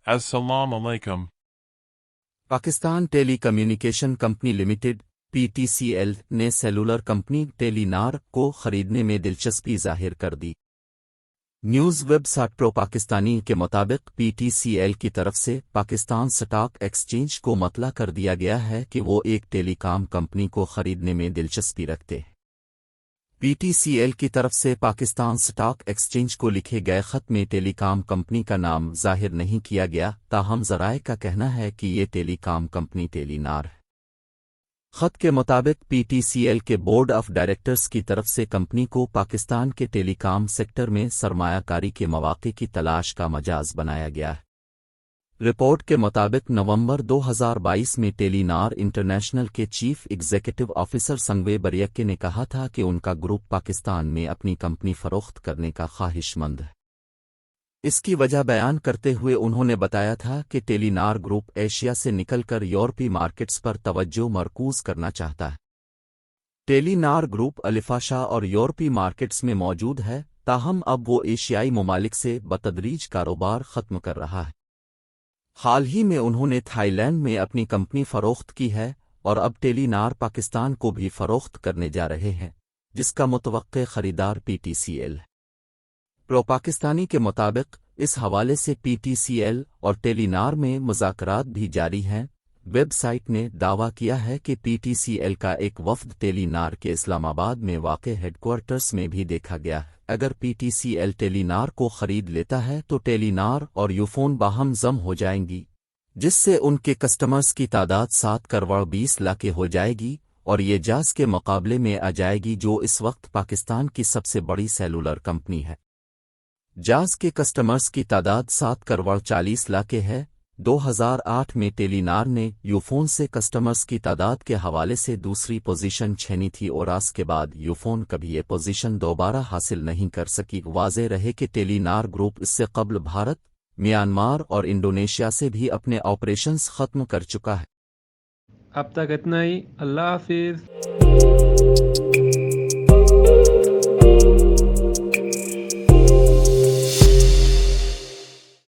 Assalamu alaikum. Pakistan telecommunication company limited (PTCL) ने cellular company Telenor को खरीदने में दिलचस्पी जाहिर कर दी। न्यूज़ वेबसाइट प्रो पाकिस्तानी के मुताबिक PTCL की तरफ से पाकिस्तान स्टॉक एक्सचेंज को मतला कर दिया गया है कि वो एक टेलीकॉम कंपनी को खरीदने में दिलचस्पी रखते हैं। PTCL की तरफ से पाकिस्तान स्टॉक एक्सचेंज को लिखे गए खत में टेलीकॉम कंपनी का नाम जाहिर नहीं किया गया, ताहम ज़राए का कहना है कि ये टेलीकॉम कंपनी टेलीनार है। खत के मुताबिक PTCL के बोर्ड ऑफ डायरेक्टर्स की तरफ से कंपनी को पाकिस्तान के टेलीकॉम सेक्टर में सरमायाकारी के मौक़े की तलाश का मजाज बनाया गया है। रिपोर्ट के मुताबिक नवंबर 2022 में टेलीनार इंटरनेशनल के चीफ एग्जीक्यूटिव ऑफिसर संगवे बरियक्के ने कहा था कि उनका ग्रुप पाकिस्तान में अपनी कंपनी फरोख्त करने का ख्वाहिशमंद है। इसकी वजह बयान करते हुए उन्होंने बताया था कि टेलीनार ग्रुप एशिया से निकलकर यूरोपीय मार्केट्स पर तवज्जो मरकूज करना चाहता है। टेलीनार ग्रुप अलिफाशा और यूरोपीय मार्केट्स में मौजूद है, ताहम अब वो एशियाई ममालिक से बतदरीज कारोबार ख़त्म कर रहा है। हाल ही में उन्होंने थाईलैंड में अपनी कंपनी फरोख्त की है और अब टेलीनार पाकिस्तान को भी फरोख्त करने जा रहे हैं, जिसका मुतवक्के खरीदार PTCL है। प्रो पाकिस्तानी के मुताबिक इस हवाले से PTCL और टेलीनार में मुज़ाकरात भी जारी हैं। वेबसाइट ने दावा किया है कि PTCL का एक वफ़द टेलीनार के इस्लामाबाद में वाक़े हेडक्वार्टर्स में भी देखा गया है। अगर PTCL टेलीनार को खरीद लेता है तो टेलीनार और यूफोन बाहम जम हो जाएंगी, जिससे उनके कस्टमर्स की तादाद 7 करोड़ 20 लाख हो जाएगी और ये जाज के मुकाबले में आ जाएगी, जो इस वक्त पाकिस्तान की सबसे बड़ी सेलुलर कंपनी है। जाज के कस्टमर्स की तादाद 7 करोड़ 40 लाख है। 2008 में टेलीनार ने यूफोन से कस्टमर्स की तादाद के हवाले से दूसरी पोजीशन छीनी थी और आज के बाद यूफोन कभी ये पोजीशन दोबारा हासिल नहीं कर सकी। वाज़ेह रहे कि टेलीनार ग्रुप इससे कबल भारत, म्यांमार और इंडोनेशिया से भी अपने ऑपरेशंस ख़त्म कर चुका है। अब तक इतना ही। अल्लाह हाफिज़।